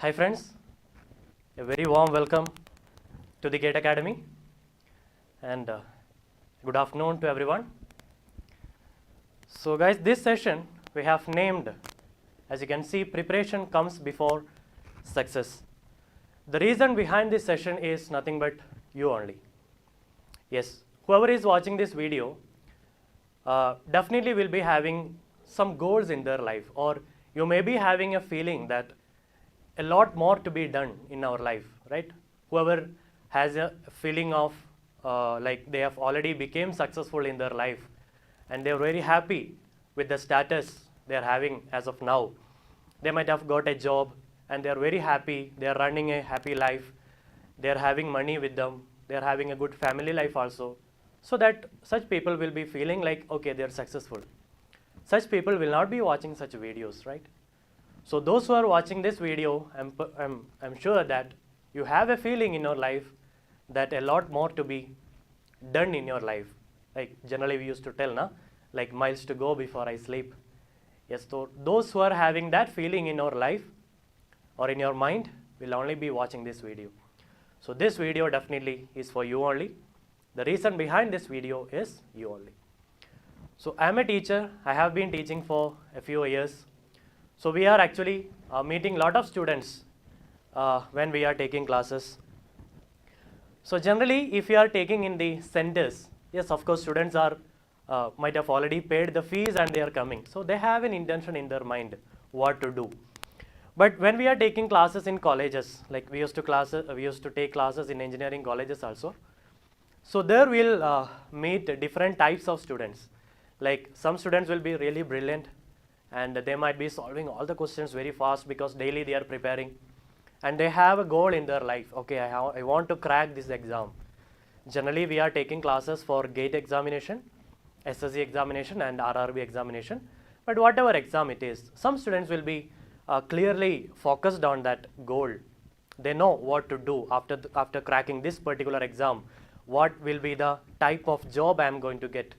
Hi friends, a very warm welcome to the GATE Academy and good afternoon to everyone. So guys, this session we have named, as you can see, preparation comes before success. The reason behind this session is nothing but you only. Yes, whoever is watching this video definitely will be having some goals in their life, or you may be having a feeling that a lot more to be done in our life, right? Whoever has a feeling of like they have already became successful in their life and they're very happy with the status they're having as of now. They might have got a job and they're very happy, they're running a happy life, they're having money with them, they're having a good family life also. So that such people will be feeling like, okay, they're successful. Such people will not be watching such videos, right? So those who are watching this video, I'm sure that you have a feeling in your life that a lot more to be done in your life. Like generally we used to tell, na, like miles to go before I sleep. Yes, so those who are having that feeling in your life or in your mind will only be watching this video. So this video definitely is for you only. The reason behind this video is you only. So I'm a teacher. I have been teaching for a few years. So we are actually meeting a lot of students when we are taking classes. So generally, if you are taking in the centers, yes, of course, students are might have already paid the fees and they are coming. So they have an intention in their mind what to do. But when we are taking classes in colleges, like we used to take classes in engineering colleges also. So there we'll meet different types of students. Like some students will be really brilliant, and they might be solving all the questions very fast because daily they are preparing and they have a goal in their life. Okay, I want to crack this exam. Generally we are taking classes for GATE examination, SSC examination and RRB examination, but whatever exam it is, some students will be clearly focused on that goal. They know what to do after cracking this particular exam. What will be the type of job I am going to get?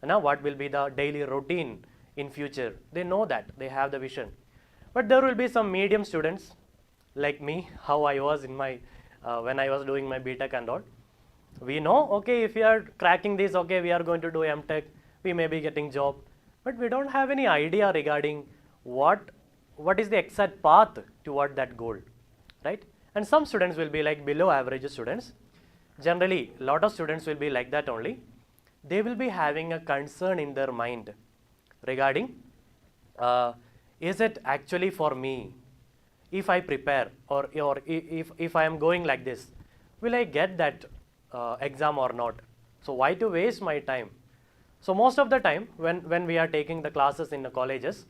Now what will be the daily routine in future? They know that, they have the vision. But there will be some medium students like me, how I was in my when I was doing my BTech and all. We know, okay, if we are cracking this, okay, we are going to do MTech, we may be getting job, but we don't have any idea regarding what is the exact path toward that goal, right? And some students will be like below average students. Generally, a lot of students will be like that only. They will be having a concern in their mind regarding, is it actually for me? If I prepare or if I am going like this, will I get that exam or not? So why to waste my time? So most of the time when we are taking the classes in the colleges,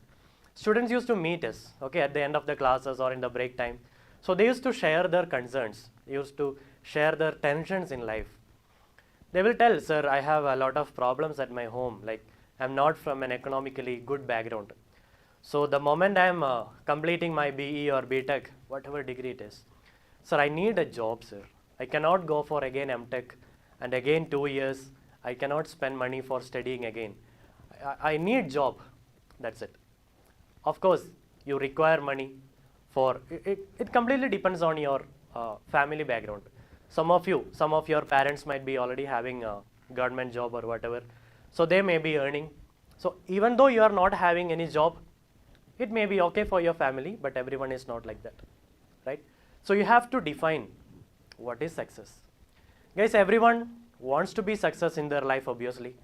students used to meet us, okay, at the end of the classes or in the break time. So they used to share their concerns, they used to share their tensions in life. They will tell, sir, I have a lot of problems at my home, like I'm not from an economically good background. So the moment I'm completing my BE or BTech, whatever degree it is, sir, I need a job, sir. I cannot go for again MTech and again 2 years. I cannot spend money for studying again. I need job. That's it. Of course, you require money for it. It completely depends on your family background. Some of your parents might be already having a government job or whatever. So they may be earning. So even though you are not having any job, it may be okay for your family, but everyone is not like that, right? So you have to define what is success. Guys, everyone wants to be success in their life, obviously,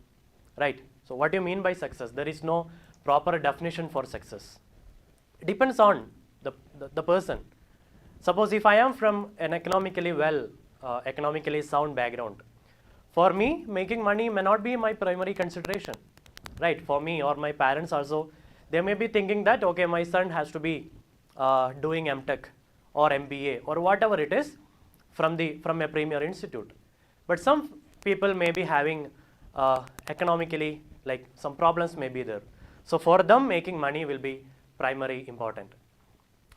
right? So what do you mean by success? There is no proper definition for success. It depends on the person. Suppose if I am from an economically sound background, for me, making money may not be my primary consideration, right? For me or my parents also, they may be thinking that, okay, my son has to be doing MTech or MBA or whatever it is from a premier institute. But some people may be having economically, like some problems may be there. So for them, making money will be primary important.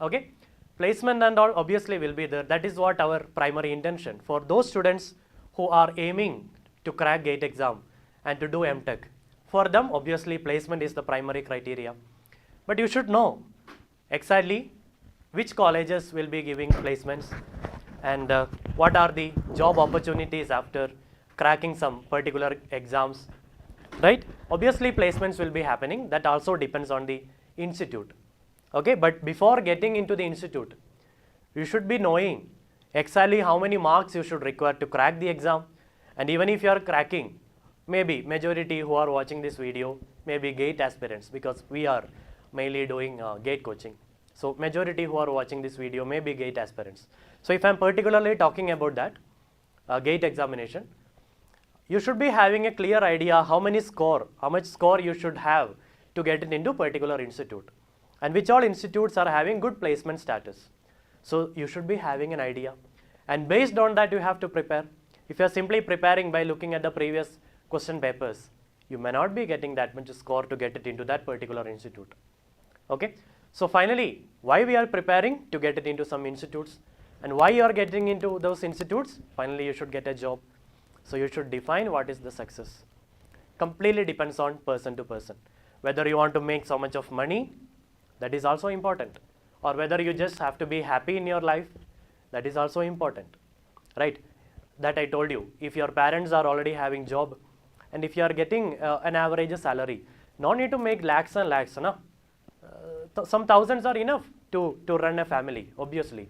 Okay, placement and all obviously will be there. That is what our primary intention for those students who are aiming to crack GATE exam and to do MTech. For them, obviously placement is the primary criteria. But you should know exactly which colleges will be giving placements, and what are the job opportunities after cracking some particular exams, right? Obviously placements will be happening, that also depends on the institute. Okay, but before getting into the institute, you should be knowing exactly how many marks you should require to crack the exam. And even if you are cracking, maybe majority who are watching this video may be GATE aspirants, because we are mainly doing GATE coaching. So majority who are watching this video may be GATE aspirants. So if I am particularly talking about that GATE examination, you should be having a clear idea how much score you should have to get it into particular institute, and which all institutes are having good placement status. So you should be having an idea, and based on that you have to prepare. If you are simply preparing by looking at the previous question papers, you may not be getting that much score to get it into that particular institute. Okay, so finally, why we are preparing to get it into some institutes, and why you are getting into those institutes? Finally, you should get a job. So you should define what is the success. Completely depends on person to person. Whether you want to make so much of money, that is also important, or whether you just have to be happy in your life, that is also important, right? That I told you, if your parents are already having job, and if you are getting an average salary, no need to make lakhs and lakhs, no? Some thousands are enough to run a family, obviously,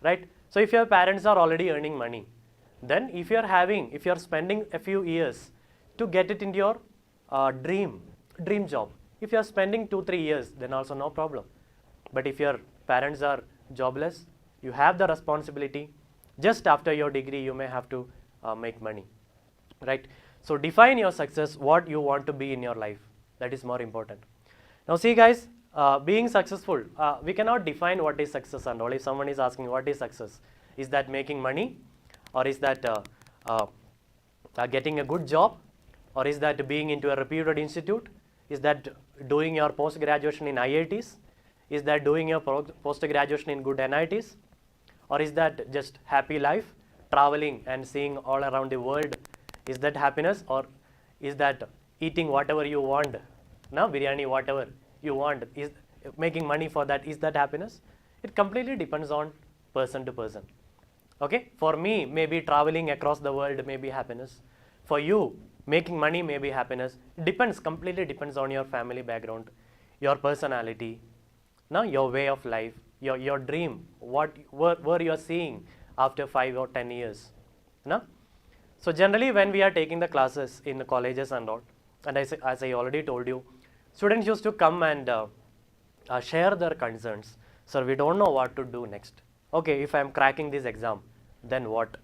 right? So if your parents are already earning money, then if you are spending a few years to get it into your dream job, if you are spending 2-3 years, then also no problem. But if your parents are jobless, you have the responsibility. Just after your degree, you may have to make money, right? So define your success, what you want to be in your life. That is more important. Now see guys, being successful, we cannot define what is success and all. If someone is asking what is success, is that making money, or is that getting a good job, or is that being into a reputed institute, is that doing your post-graduation in IITs, is that doing your post-graduation in good NITs, or is that just happy life, traveling and seeing all around the world? Is that happiness, or is that eating whatever you want, no, biryani, whatever you want, is making money for that, is that happiness? It completely depends on person to person. Okay, for me, maybe traveling across the world may be happiness. For you, making money may be happiness. It depends, completely depends on your family background, your personality, no, your way of life, your dream, where you are seeing after 5 or 10 years, no? So generally when we are taking the classes in the colleges and all, and as I already told you, students used to come and share their concerns. Sir, we don't know what to do next. Okay, if I am cracking this exam, then what?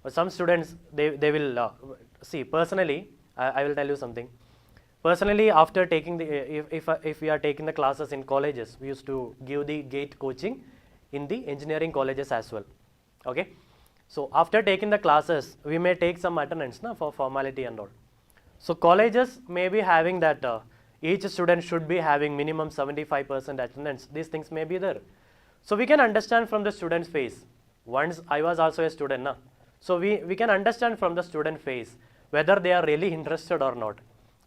Some students, they will see, personally, I will tell you something. Personally, after taking if we are taking the classes in colleges, we used to give the GATE coaching in the engineering colleges as well. Okay, so after taking the classes, we may take some attendance, na, for formality and all. So colleges may be having that each student should be having minimum 75% attendance. These things may be there. So we can understand from the student's face. Once I was also a student, na? So we can understand from the student face whether they are really interested or not,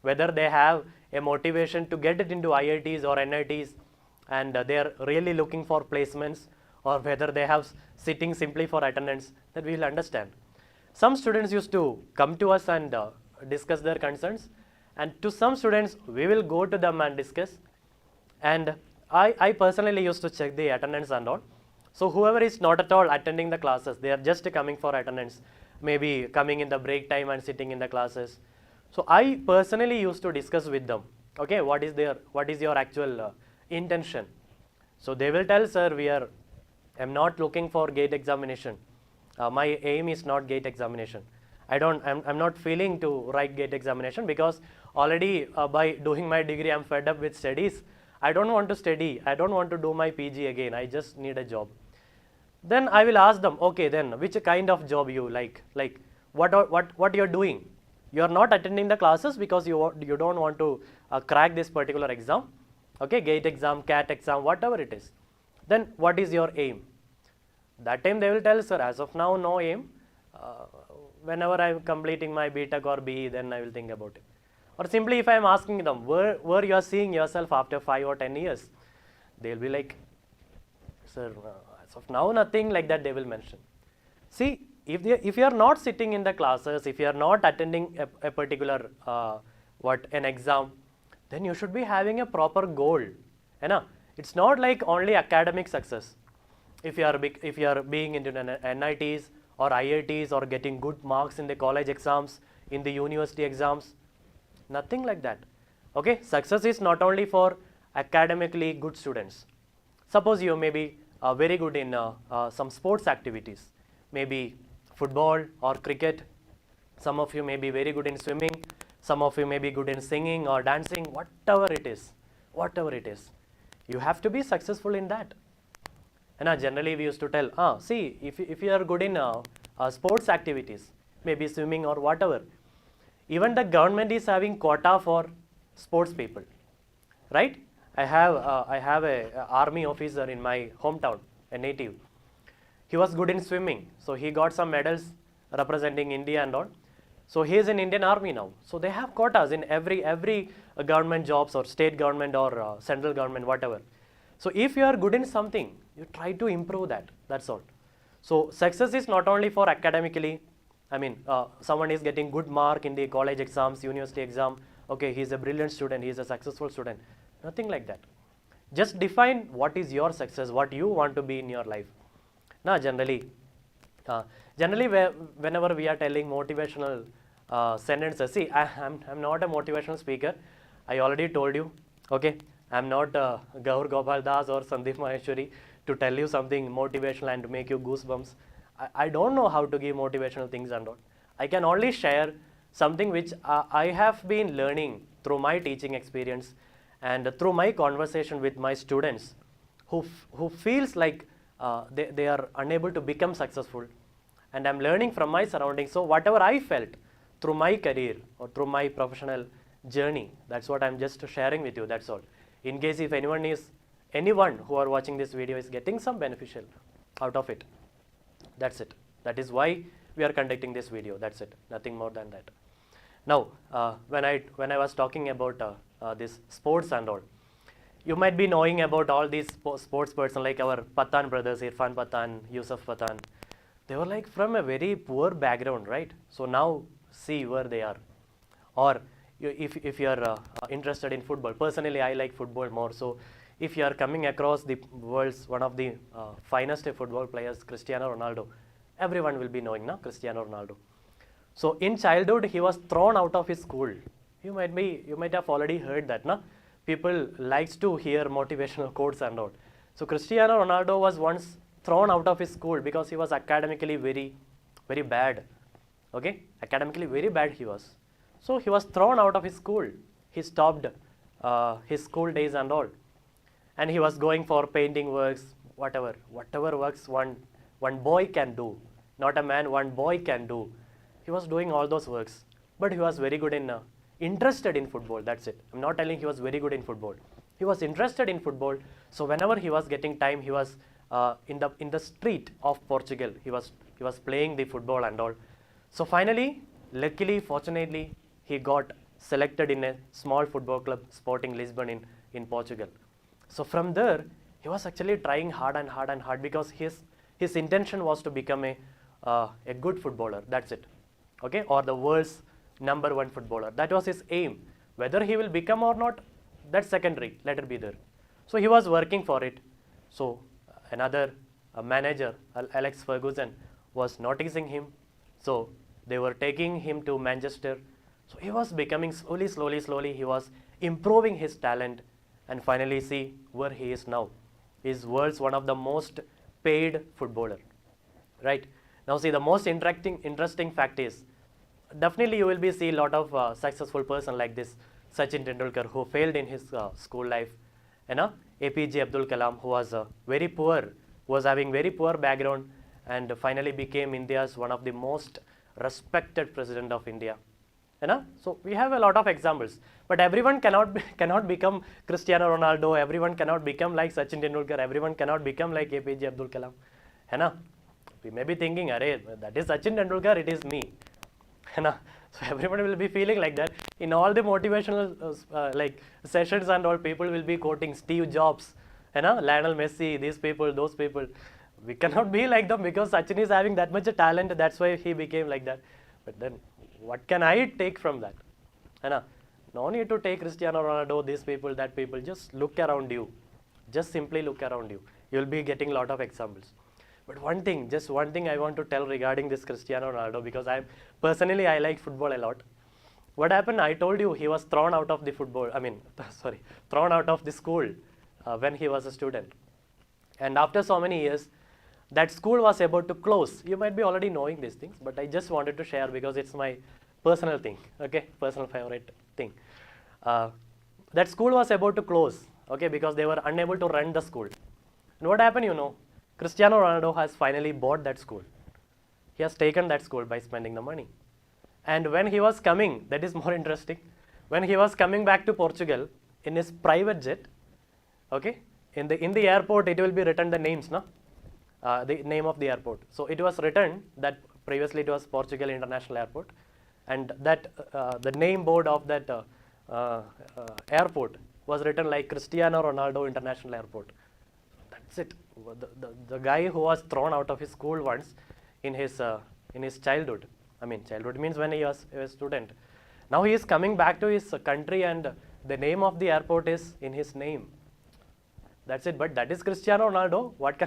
whether they have a motivation to get it into IITs or NITs, and they are really looking for placements, or whether they have sitting simply for attendance, that we will understand. Some students used to come to us and discuss their concerns, and to some students we will go to them and discuss, and I personally used to check the attendance and all. So whoever is not at all attending the classes, they are just coming for attendance, maybe coming in the break time and sitting in the classes. So I personally used to discuss with them, okay, what is your actual intention? So they will tell, sir, I'm not looking for GATE examination. My aim is not GATE examination. I'm not feeling to write GATE examination, because already by doing my degree, I'm fed up with studies. I don't want to study. I don't want to do my PG again. I just need a job. Then I will ask them, okay, then which kind of job you like what you're doing. You are not attending the classes because you don't want to crack this particular exam, okay, GATE exam, CAT exam, whatever it is. Then what is your aim? That time they will tell, sir, as of now, no aim. Whenever I'm completing my BTech or BE, then I will think about it. Or simply if I am asking them, where you are seeing yourself after 5 or 10 years, they will be like, sir, as of now nothing like that they will mention. See, if you are not sitting in the classes, if you are not attending a particular an exam, then you should be having a proper goal. It's not like only academic success. If you are being into NITs or IITs or getting good marks in the college exams, in the university exams, nothing like that. Okay, success is not only for academically good students. Suppose you may be very good in some sports activities, maybe football or cricket. Some of you may be very good in swimming. Some of you may be good in singing or dancing, whatever it is. Whatever it is. You have to be successful in that. And generally we used to tell, see, if you are good in sports activities, maybe swimming or whatever, even the government is having quota for sports people, right? I have a army officer in my hometown, a native. He was good in swimming, so he got some medals representing India and all. So he is in Indian Army now. So they have quotas in every government jobs or state government or central government, whatever. So if you are good in something, you try to improve that. That's all. So success is not only for academically. I mean, someone is getting good mark in the college exams, university exam. Okay, he is a brilliant student. He is a successful student. Nothing like that. Just define what is your success, what you want to be in your life. Now, generally, whenever we are telling motivational sentences, see, I'm not a motivational speaker. I already told you, okay, I'm not Gaur Gopal Das or Sandeep Maheshwari to tell you something motivational and to make you goosebumps. I don't know how to give motivational things and all. I can only share something which I have been learning through my teaching experience and through my conversation with my students who feels like they are unable to become successful, and I'm learning from my surroundings. So whatever I felt through my career or through my professional journey, that's what I'm just sharing with you. That's all. In case if anyone who are watching this video is getting some beneficial out of it, that's it. That is why we are conducting this video. That's it. Nothing more than that. Now, when I was talking about this sports and all, you might be knowing about all these sports person like our Pathan brothers, Irfan Pathan, Yusuf Pathan. They were like from a very poor background, right? So now see where they are. Or if you are interested in football, personally I like football more. So if you are coming across the world's one of the finest football players, Cristiano Ronaldo, everyone will be knowing now Cristiano Ronaldo. So in childhood he was thrown out of his school. You might have already heard that, na? People likes to hear motivational quotes and all. So Cristiano Ronaldo was once thrown out of his school because he was academically very, very bad. Okay, academically very bad he was. So he was thrown out of his school. He stopped his school days and all, and he was going for painting works, whatever works one boy can do, not a man, one boy can do. He was doing all those works, but he was very good in interested in football. That's it. I'm not telling he was very good in football. He was interested in football. So whenever he was getting time, he was in the street of Portugal. He was playing the football and all. So finally, luckily, fortunately, he got selected in a small football club, Sporting Lisbon in Portugal. So from there, he was actually trying hard and hard and hard because his intention was to become a good footballer. That's it. Okay, or the world's #1 footballer. That was his aim. Whether he will become or not, that's secondary. Let it be there. So he was working for it. So another manager, Alex Ferguson, was noticing him. So they were taking him to Manchester. So he was becoming slowly, he was improving his talent, and finally see where he is now. He is world's one of the most paid footballer. Right? Now see, the most interesting fact is, definitely you will be see a lot of successful person like this Sachin Tendulkar, who failed in his school life, APJ Abdul Kalam, who was very poor, was having very poor background, and finally became India's one of the most respected president of India. So we have a lot of examples, but everyone cannot become Cristiano Ronaldo. Everyone cannot become like Sachin Tendulkar. Everyone cannot become like APJ Abdul Kalam. We may be thinking, "Arey, that is Sachin Tendulkar. It is me." So everyone will be feeling like that. In all the motivational like sessions and all, people will be quoting Steve Jobs, Lionel Messi, these people, those people. We cannot be like them because Sachin is having that much talent. That's why he became like that. But then, what can I take from that? No need to take Cristiano Ronaldo, these people, that people. Just look around you. Just simply look around you. You'll be getting a lot of examples. But one thing, just one thing I want to tell regarding this Cristiano Ronaldo, because I like football a lot. What happened? I told you he was thrown out of the thrown out of the school when he was a student. And after so many years, that school was about to close. You might be already knowing these things, but I just wanted to share because it's my personal thing, okay, personal favorite thing. That school was about to close, okay, because they were unable to run the school. And what happened, Cristiano Ronaldo has finally bought that school. He has taken that school by spending the money. And when he was coming, that is more interesting, when he was coming back to Portugal in his private jet, okay, in the airport it will be written the names, no? The name of the airport. So it was written that previously it was Portugal International Airport, and that the name board of that airport was written like Cristiano Ronaldo International Airport. That's it. The guy who was thrown out of his school once in his childhood. Childhood means when he was a student. Now he is coming back to his country, and the name of the airport is in his name. That's it. But that is Cristiano Ronaldo. What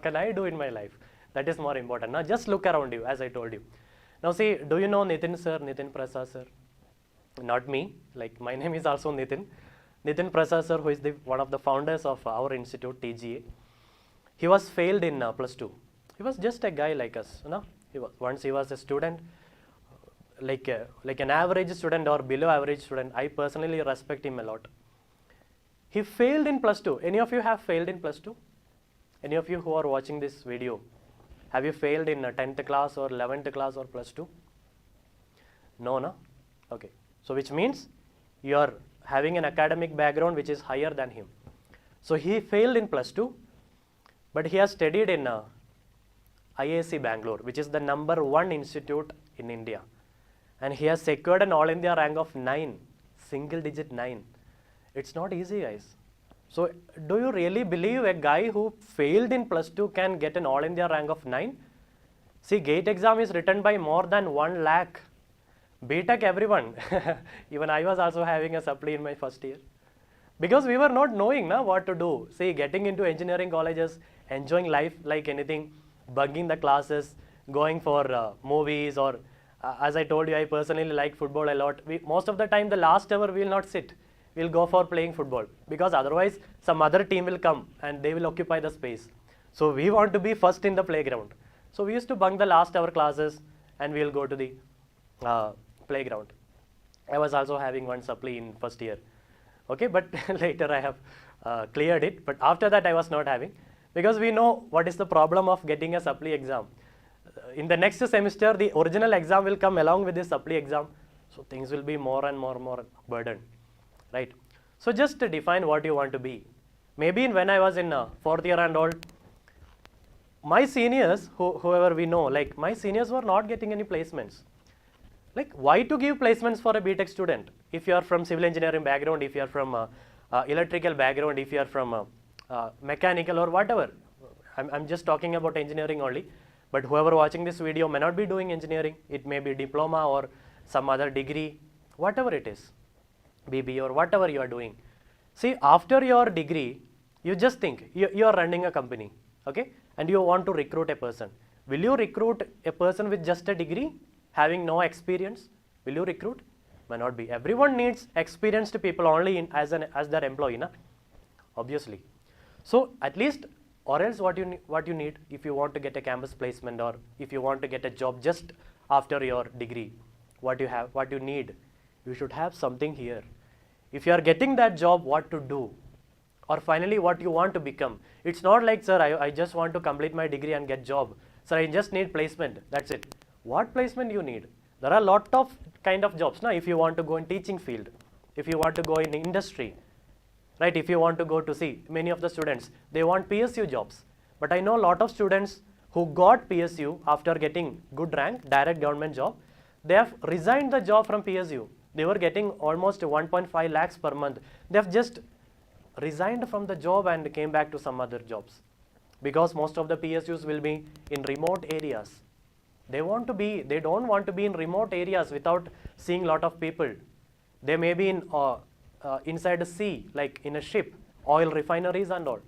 can I do in my life? That is more important. Now just look around you, as I told you. Now see, do you know Nithin sir, Nithin Prasad sir? Not me. Like my name is also Nithin. Nithin Prasad sir, who is one of the founders of our institute, TGA. He was failed in plus 2. He was just a guy like us, Once he was a student, like an average student or below average student. I personally respect him a lot. He failed in plus 2. Any of you have failed in plus 2? Any of you who are watching this video, have you failed in 10th class or 11th class or plus 2? No? Okay. So which means you are having an academic background which is higher than him. So he failed in plus 2, but he has studied in IAC Bangalore, which is the #1 institute in India. And he has secured an All India rank of 9, single digit 9. It's not easy, guys. So do you really believe a guy who failed in plus 2 can get an All India rank of 9? See, GATE exam is written by more than 1 lakh. BTech, everyone. Even I was also having a supply in my first year. Because we were not knowing what to do. See, getting into engineering colleges, enjoying life like anything, bugging the classes, going for movies, or as I told you, I personally like football a lot. Most of the time, the last hour we will not sit. We'll go for playing football, because otherwise some other team will come and they will occupy the space. So we want to be first in the playground. So we used to bunk the last hour classes and we'll go to the playground. I was also having one supply in first year. Okay, but later I have cleared it. But after that I was not having, because we know what is the problem of getting a supply exam. In the next semester, the original exam will come along with the supply exam. So things will be more and more burden. Right? So just to define what you want to be. Maybe when I was in 4th year and all, my seniors, whoever we know, like my seniors were not getting any placements. Like, why to give placements for a BTech student? If you are from civil engineering background, if you are from electrical background, if you are from mechanical or whatever. I'm just talking about engineering only. But whoever watching this video may not be doing engineering. It may be diploma or some other degree, whatever it is. BB or whatever you are doing. See, after your degree, you just think you are running a company, okay, and you want to recruit a person. Will you recruit a person with just a degree, having no experience? Will you recruit? May not be. Everyone needs experienced people only as their employee, obviously. So at least, or else what you need if you want to get a campus placement, or if you want to get a job just after your degree, what you need. You should have something here. If you are getting that job, what to do? Or finally, what you want to become. It's not like, sir, I just want to complete my degree and get job. Sir, I just need placement. That's it. What placement you need? There are a lot of kind of jobs. If you want to go in teaching field, if you want to go in industry, right? If you want to go to see, many of the students, they want PSU jobs. But I know a lot of students who got PSU after getting good rank, direct government job, they have resigned the job from PSU. They were getting almost 1.5 lakhs per month. They have just resigned from the job and came back to some other jobs, because most of the PSUs will be in remote areas. They don't want to be in remote areas without seeing lot of people. They may be in inside the sea, like in a ship, oil refineries and all,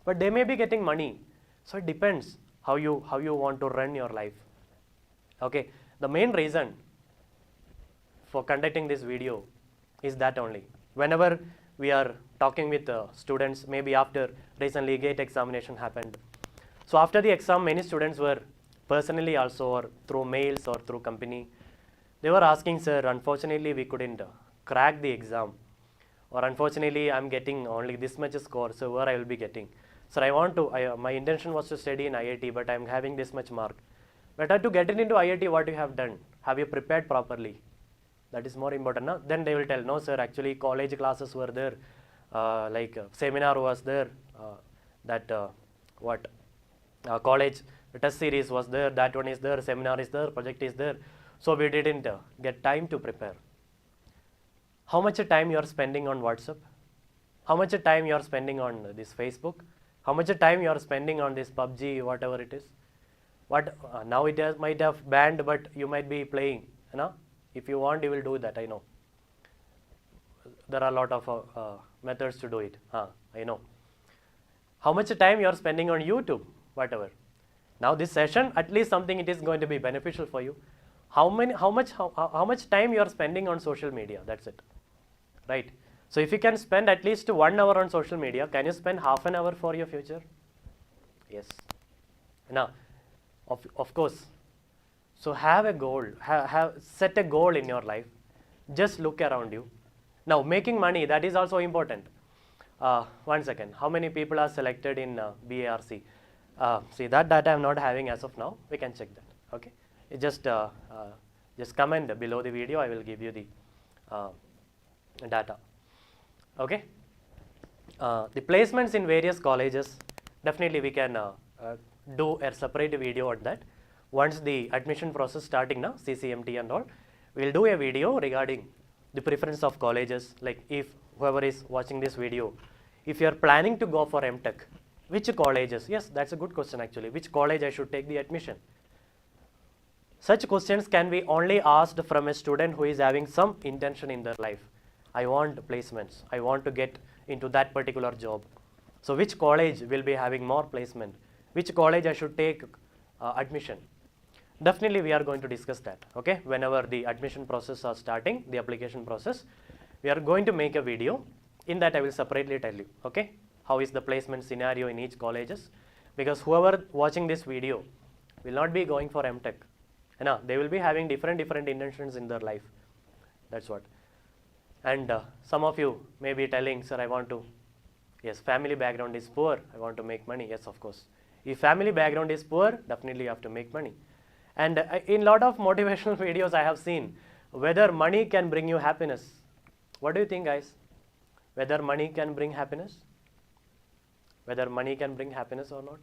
but they may be getting money. So it depends how you want to run your life. Okay, the main reason for conducting this video is that only. Whenever we are talking with students, maybe after recently GATE examination happened. So after the exam, many students were personally also, or through mails or through company, they were asking, sir, unfortunately we couldn't crack the exam, or unfortunately I'm getting only this much score, so where I will be getting. Sir, my intention was to study in IIT, but I'm having this much mark. Better to get it into IIT, what you have done? Have you prepared properly? That is more important. No? Then they will tell, no sir, actually college classes were there, seminar was there, college test series was there, that one is there, seminar is there, project is there. So we didn't get time to prepare. How much time you are spending on WhatsApp? How much time you are spending on this Facebook? How much time you are spending on this PUBG, whatever it is? Now it might have banned, but you might be playing. You know? If you want, you will do that, I know. There are a lot of methods to do it. I know. How much time you are spending on YouTube, whatever. Now this session, at least something it is going to be beneficial for you. How much time you are spending on social media? That's it, right? So if you can spend at least 1 hour on social media, can you spend half an hour for your future? Yes. Now, of course. So have a goal, set a goal in your life. Just look around you. Now making money, that is also important. 1 second, how many people are selected in BARC? See, that data I'm not having as of now. We can check that. Okay, just comment below the video. I will give you the data. Okay, the placements in various colleges. Definitely, we can do a separate video on that. Once the admission process starting now, CCMT and all, we'll do a video regarding the preference of colleges. Like if whoever is watching this video, if you are planning to go for MTech, which colleges? Yes, that's a good question actually. Which college I should take the admission? Such questions can be only asked from a student who is having some intention in their life. I want placements. I want to get into that particular job. So which college will be having more placement? Which college I should take admission? Definitely we are going to discuss that. Okay, whenever the admission process are starting, the application process, we are going to make a video. In that I will separately tell you. Okay, how is the placement scenario in each colleges? Because whoever watching this video will not be going for MTech. They will be having different intentions in their life. That's what. And some of you may be telling, sir, I want to, yes, family background is poor, I want to make money. Yes, of course. If family background is poor, definitely you have to make money. And in a lot of motivational videos I have seen whether money can bring you happiness. What do you think, guys? Whether money can bring happiness? Whether money can bring happiness or not?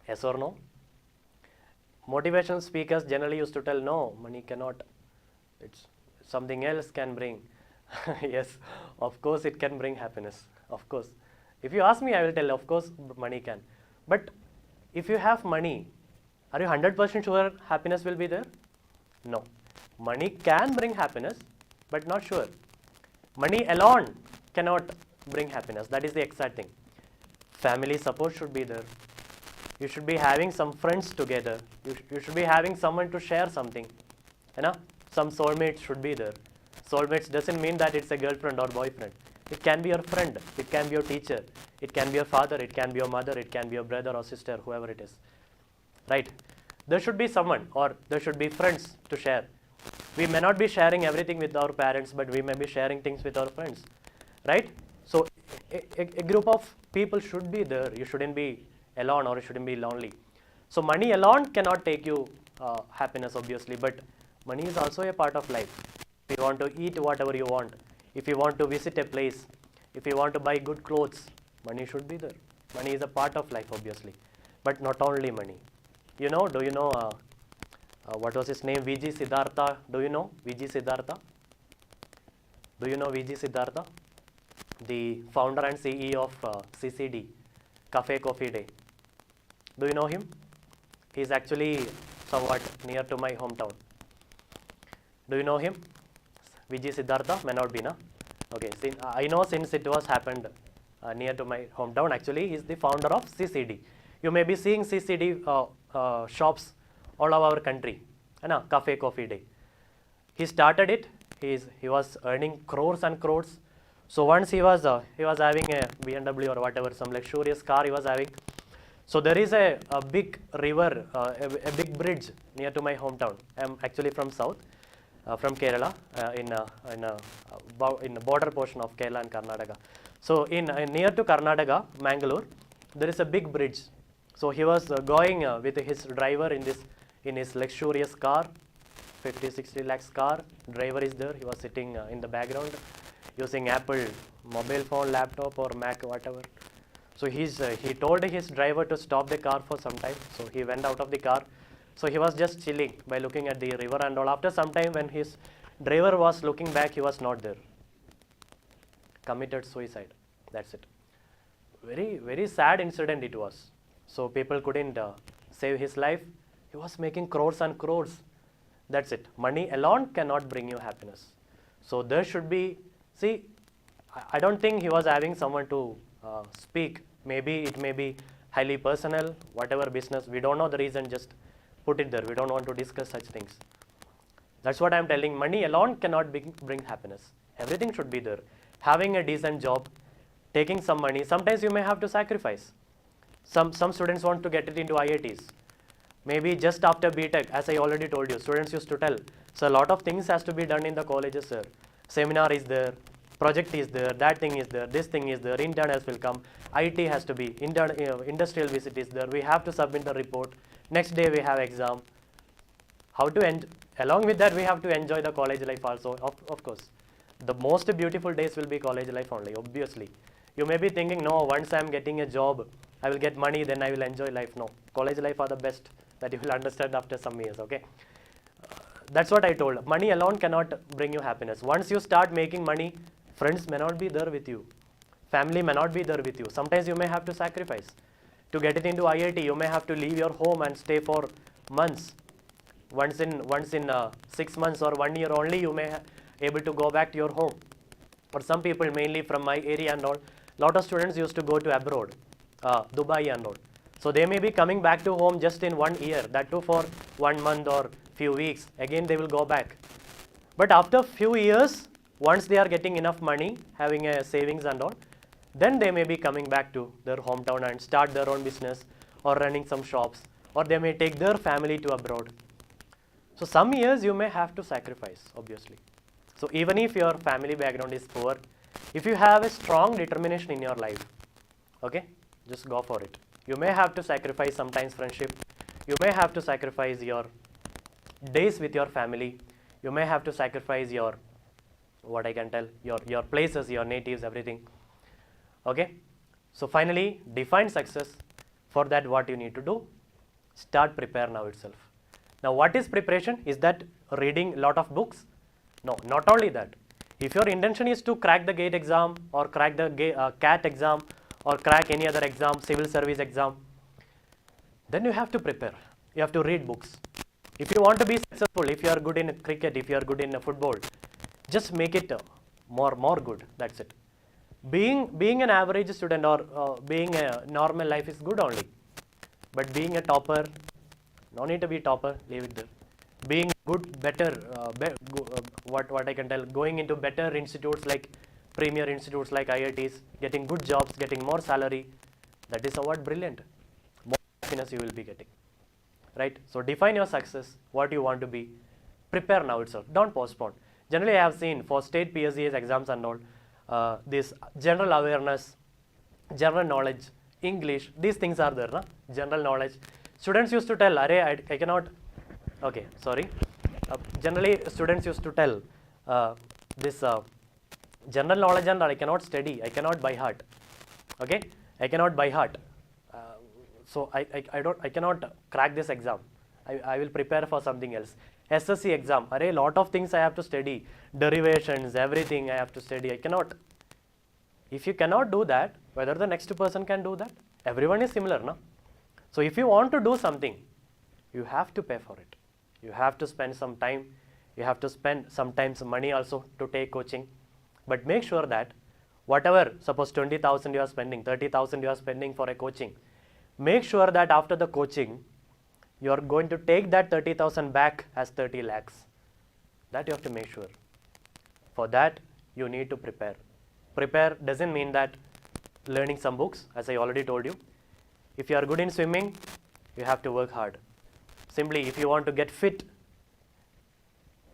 Yes or no? Motivational speakers generally used to tell, no, money cannot. It's something else can bring. Yes, of course it can bring happiness. Of course. If you ask me, I will tell, of course money can. But if you have money, are you 100% sure happiness will be there? No. Money can bring happiness, but not sure. Money alone cannot bring happiness. That is the exact thing. Family support should be there. You should be having some friends together. You should be having someone to share something. Some soulmates should be there. Soulmates doesn't mean that it's a girlfriend or boyfriend. It can be your friend. It can be your teacher. It can be your father. It can be your mother. It can be your brother or sister, whoever it is. Right? There should be someone, or there should be friends to share. We may not be sharing everything with our parents, but we may be sharing things with our friends. Right? So a group of people should be there. You shouldn't be alone, or you shouldn't be lonely. So money alone cannot take you happiness, obviously, but money is also a part of life. If you want to eat whatever you want, if you want to visit a place, if you want to buy good clothes, money should be there. Money is a part of life, obviously, but not only money. Do you know what was his name? VG Siddhartha. Do you know VG Siddhartha? Do you know VG Siddhartha? the founder and CEO of CCD, Cafe Coffee Day. Do you know him? He's actually somewhat near to my hometown. Do you know him? Vijay Siddhartha? May not be, na? Okay, I know since it was happened near to my hometown. Actually, he is the founder of CCD. You may be seeing CCD shops all over our country. Cafe Coffee Day. He started it. He was earning crores and crores. So once he was having a BMW or whatever, some luxurious car he was having. So there is a big river, a big bridge near to my hometown. I'm actually from south, from Kerala, in the border portion of Kerala and Karnataka. So near to Karnataka, Mangalore, there is a big bridge. So he was going with his driver in his luxurious car, 50-60 lakhs car. Driver is there. He was sitting in the background using Apple mobile phone, laptop or Mac, whatever. So he told his driver to stop the car for some time. So he went out of the car. So he was just chilling by looking at the river and all. After some time, when his driver was looking back, he was not there. Committed suicide. That's it. Very, very sad incident it was. So people couldn't save his life. He was making crores and crores. That's it. Money alone cannot bring you happiness. So there should be, see, I don't think he was having someone to speak. Maybe it may be highly personal, whatever business. We don't know the reason, just put it there. We don't want to discuss such things. That's what I'm telling. Money alone cannot bring happiness. Everything should be there. Having a decent job, taking some money. Sometimes you may have to sacrifice. Some students want to get it into IITs. Maybe just after BTech, as I already told you, students used to tell. So a lot of things has to be done in the colleges, sir. Seminar is there, project is there, that thing is there, this thing is there, internals will come, IT has to be, industrial visit is there, we have to submit the report, next day we have exam. Along with that, we have to enjoy the college life also, of course. The most beautiful days will be college life only, obviously. You may be thinking, no, once I am getting a job, I will get money, then I will enjoy life. No, college life are the best, that you will understand after some years, okay? That's what I told. Money alone cannot bring you happiness. Once you start making money, friends may not be there with you. Family may not be there with you. Sometimes you may have to sacrifice. To get it into IIT, you may have to leave your home and stay for months. Once in 6 months or 1 year only, you may able to go back to your home. For some people, mainly from my area and all, lot of students used to go to abroad, Dubai and all. So they may be coming back to home just in 1 year, that too for 1 month or few weeks. Again, they will go back. But after few years, once they are getting enough money, having a savings and all, then they may be coming back to their hometown and start their own business or running some shops, or they may take their family to abroad. So some years you may have to sacrifice, obviously. So even if your family background is poor, if you have a strong determination in your life, okay, just go for it. You may have to sacrifice sometimes friendship. You may have to sacrifice your days with your family. You may have to sacrifice your, what I can tell, your places, your natives, everything. Okay. So finally, define success. For that, what you need to do? Start prepare now itself. Now, what is preparation? Is that reading a lot of books? No, not only that. If your intention is to crack the GATE exam or crack the CAT exam or crack any other exam, civil service exam, then you have to prepare. You have to read books. If you want to be successful, if you are good in cricket, if you are good in football, just make it more good. That's it. Being an average student or being a normal life is good only. But being a topper, no need to be topper, leave it there. Being good, better, what I can tell, going into better institutes like premier institutes like IITs, getting good jobs, getting more salary, that is somewhat brilliant. More happiness you will be getting, right? So define your success, what you want to be, prepare now itself, don't postpone. Generally, I have seen for state PSCs exams and all, this general awareness, general knowledge, English, these things are there, na? General knowledge. Students used to tell, I cannot, okay, sorry. Generally, students used to tell this general knowledge and I cannot study, I cannot by heart. Okay, I cannot by heart. So I cannot crack this exam. I will prepare for something else. SSC exam, a lot of things I have to study, derivations, everything I have to study. I cannot. If you cannot do that, whether the next person can do that? Everyone is similar, no? So if you want to do something, you have to pay for it. You have to spend some time. You have to spend sometimes money also to take coaching. But make sure that whatever, suppose 20,000 you are spending, 30,000 you are spending for a coaching, make sure that after the coaching, you are going to take that 30,000 back as 30 lakhs. That you have to make sure. For that, you need to prepare. Prepare doesn't mean that learning some books, as I already told you. If you are good in swimming, you have to work hard. Simply, if you want to get fit,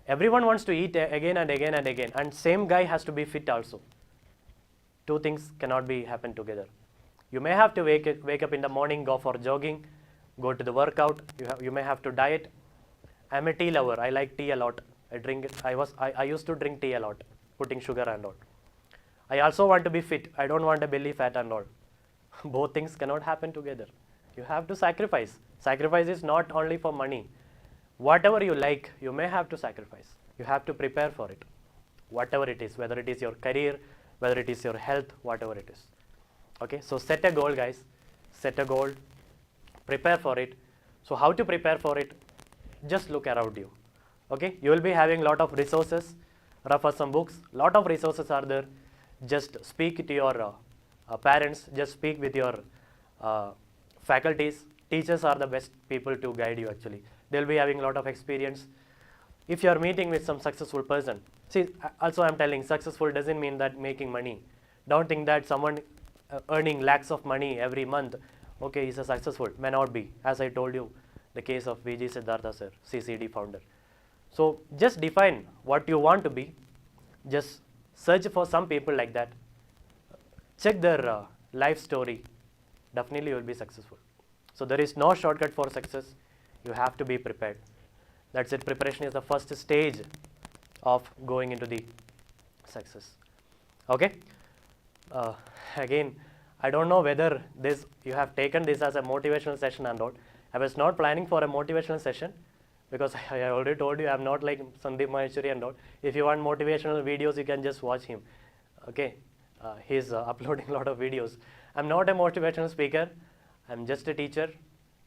everyone wants to eat again and again and again, and same guy has to be fit also. Two things cannot be happen together. You may have to wake up in the morning, go for jogging, go to the workout. You may have to diet. I'm a tea lover. I like tea a lot. I used to drink tea a lot, putting sugar and all. I also want to be fit. I don't want a belly fat and all. Both things cannot happen together. You have to sacrifice. Sacrifice is not only for money. Whatever you like, you may have to sacrifice. You have to prepare for it. Whatever it is, whether it is your career, whether it is your health, whatever it is. Okay, so set a goal, guys. Set a goal. Prepare for it. So how to prepare for it? Just look around you. Okay, you will be having lot of resources. Refer some books. Lot of resources are there. Just speak to your parents. Just speak with your faculties. Teachers are the best people to guide you actually. They'll be having a lot of experience. If you are meeting with some successful person, see, also I'm telling, successful doesn't mean that making money. Don't think that someone earning lakhs of money every month, okay, is a successful. May not be. As I told you, the case of VG Siddhartha sir, CCD founder. So just define what you want to be. Just search for some people like that. Check their life story. Definitely you will be successful. So there is no shortcut for success. You have to be prepared. That's it. Preparation is the first stage of going into the success. Okay. Again, I don't know whether you have taken this as a motivational session and all. I was not planning for a motivational session because I already told you I'm not like Sandeep Maheshwari and all. If you want motivational videos, you can just watch him. Okay. He's uploading a lot of videos. I'm not a motivational speaker. I'm just a teacher,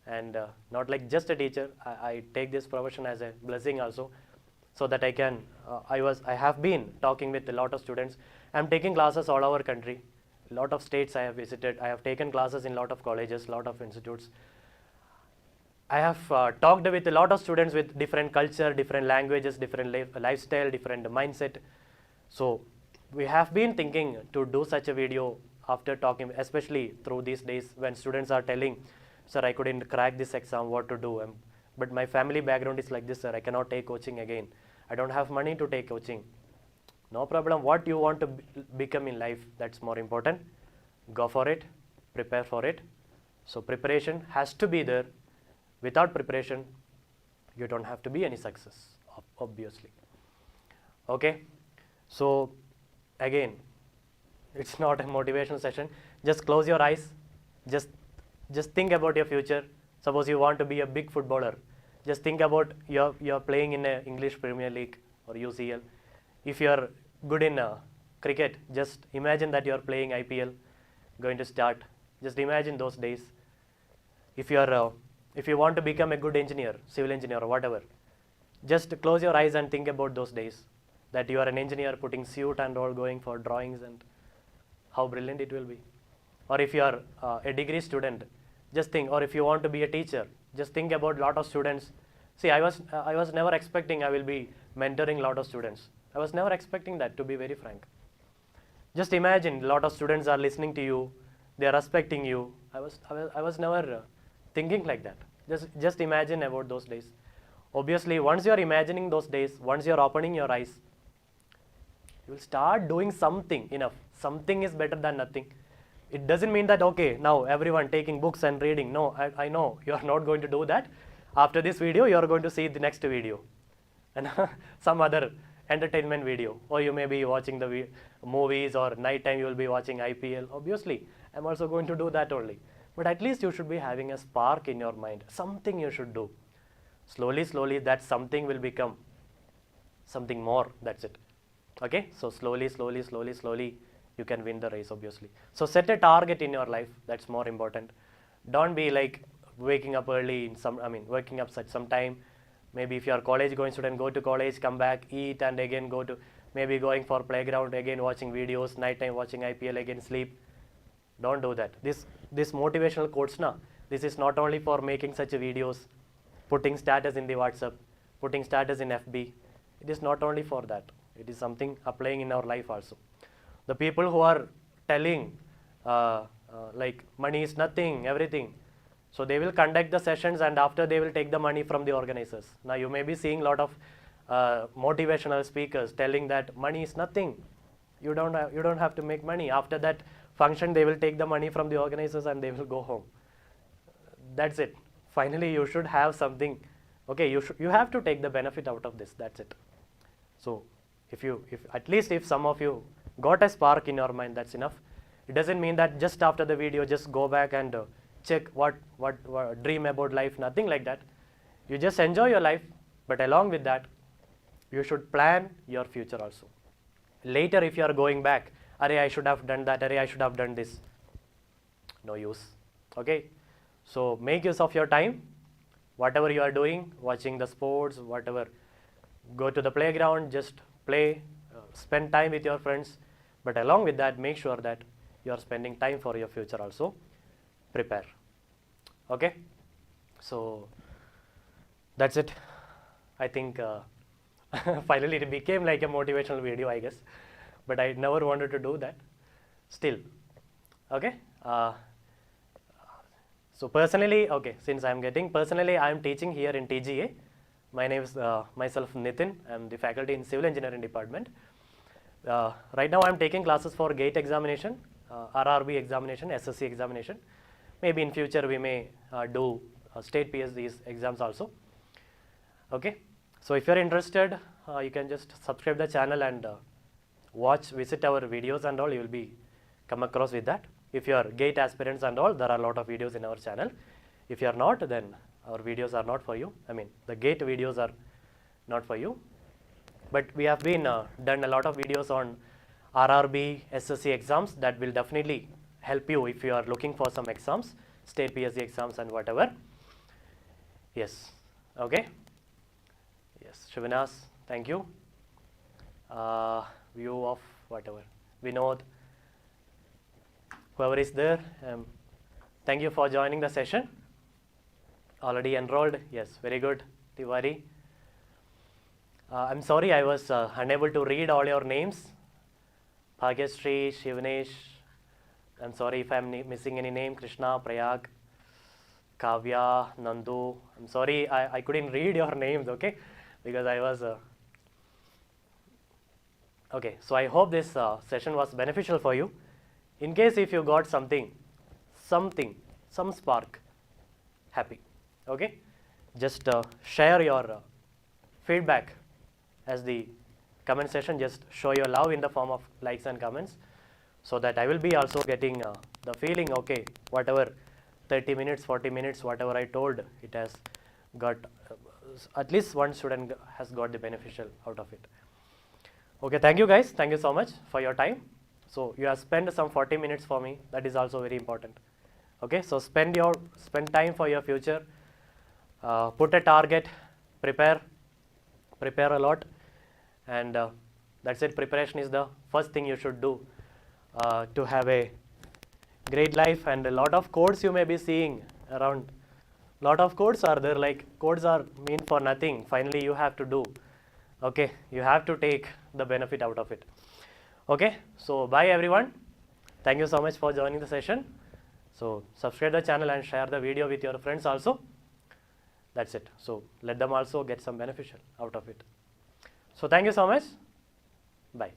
and not like just a teacher. I take this profession as a blessing also, so that I can. I have been talking with a lot of students. I'm taking classes all over country. A lot of states I have visited. I have taken classes in a lot of colleges, lot of institutes. I have talked with a lot of students with different culture, different languages, different lifestyle, different mindset. So we have been thinking to do such a video after talking, especially through these days when students are telling, sir, I couldn't crack this exam, what to do? But my family background is like this, sir, I cannot take coaching again. I don't have money to take coaching. No problem. What you want to become in life, that's more important. Go for it. Prepare for it. So preparation has to be there. Without preparation, you don't have to be any success, obviously. Okay. So again, it's not a motivational session. Just close your eyes. Just think about your future. Suppose you want to be a big footballer. Just think about you're playing in a English Premier League or UCL. If you're good in cricket, just imagine that you're playing IPL, going to start. Just imagine those days. If you want to become a good engineer, civil engineer or whatever, just close your eyes and think about those days. That you are an engineer putting suit and all, going for drawings, and how brilliant it will be. Or if you are a degree student, just think. Or if you want to be a teacher, just think about a lot of students. See, I was never expecting I will be mentoring a lot of students. I was never expecting that, to be very frank. Just imagine a lot of students are listening to you, they are respecting you. I was never thinking like that. Just imagine about those days. Obviously, once you are imagining those days, once you are opening your eyes, you will start doing something. Enough. Something is better than nothing. It doesn't mean that, okay, now everyone taking books and reading. No, I know you are not going to do that. After this video, you are going to see the next video and some other entertainment video, or you may be watching the movies, or night time you will be watching IPL. Obviously, I'm also going to do that only. But at least you should be having a spark in your mind, something you should do. Slowly, that something will become something more. That's it. Okay, so slowly, you can win the race, obviously. So set a target in your life. That's more important. Don't be like waking up early in waking up at some time. Maybe if you are college going student, go to college, come back, eat, and again go to maybe going for playground, again watching videos, nighttime watching IPL, again sleep. Don't do that. This motivational quotes na, this is not only for making such videos, putting status in the WhatsApp, putting status in FB. It is not only for that. It is something applying in our life also. The people who are telling like money is nothing, everything. So they will conduct the sessions and after they will take the money from the organizers. Now you may be seeing a lot of motivational speakers telling that money is nothing. You don't have to make money. After that function, they will take the money from the organizers and they will go home. That's it. Finally, you should have something. Okay, you have to take the benefit out of this. That's it. So if at least if some of you got a spark in your mind, that's enough. It doesn't mean that just after the video, just go back and check what dream about life, nothing like that. You just enjoy your life, but along with that, you should plan your future also. Later, if you are going back, Arey, I should have done that, Arey, I should have done this. No use. Okay? So make use of your time. Whatever you are doing, watching the sports, whatever, go to the playground, just play, spend time with your friends. But along with that, make sure that you are spending time for your future also. Prepare. Okay? So that's it. I think finally it became like a motivational video, I guess. But I never wanted to do that. Still. Okay? So personally, okay, since personally I am teaching here in TGA. My name is myself Nithin. I am the faculty in Civil Engineering Department. Right now I am taking classes for GATE examination, RRB examination, SSC examination. Maybe in future we may do state PSD's exams also. Okay, so if you are interested, you can just subscribe the channel and visit our videos and all. You will be come across with that. If you are GATE aspirants and all, there are a lot of videos in our channel. If you are not, then our videos are not for you. I mean, the GATE videos are not for you. But we have been done a lot of videos on RRB, SSC exams that will definitely help you if you are looking for some exams, state PSD exams and whatever. Yes. Okay. Yes. Shivanas, thank you. View of whatever. Vinod, whoever is there, thank you for joining the session. Already enrolled. Yes. Very good. Tiwari. I'm sorry I was unable to read all your names. Bhagyashree, Shivnesh. I'm sorry if I'm missing any name. Krishna, Prayag, Kavya, Nandu. I'm sorry I couldn't read your names, okay? Because I was... Okay, so I hope this session was beneficial for you. In case if you got some spark, happy, okay? Just share your feedback as the comment section. Just show your love in the form of likes and comments, so that I will be also getting the feeling, okay, whatever 30 minutes, 40 minutes, whatever I told, it has got, at least one student has got the beneficial out of it. Okay, thank you guys. Thank you so much for your time. So you have spent some 40 minutes for me. That is also very important. Okay, so spend time for your future. Put a target, prepare a lot, and that's it. Preparation is the first thing you should do to have a great life. And a lot of codes you may be seeing around. Lot of codes are there, like codes are mean for nothing. Finally you have to do. Okay, you have to take the benefit out of it. Okay, so bye everyone. Thank you so much for joining the session. So subscribe the channel and share the video with your friends also. That's it. So let them also get some beneficial out of it. So thank you so much. Bye.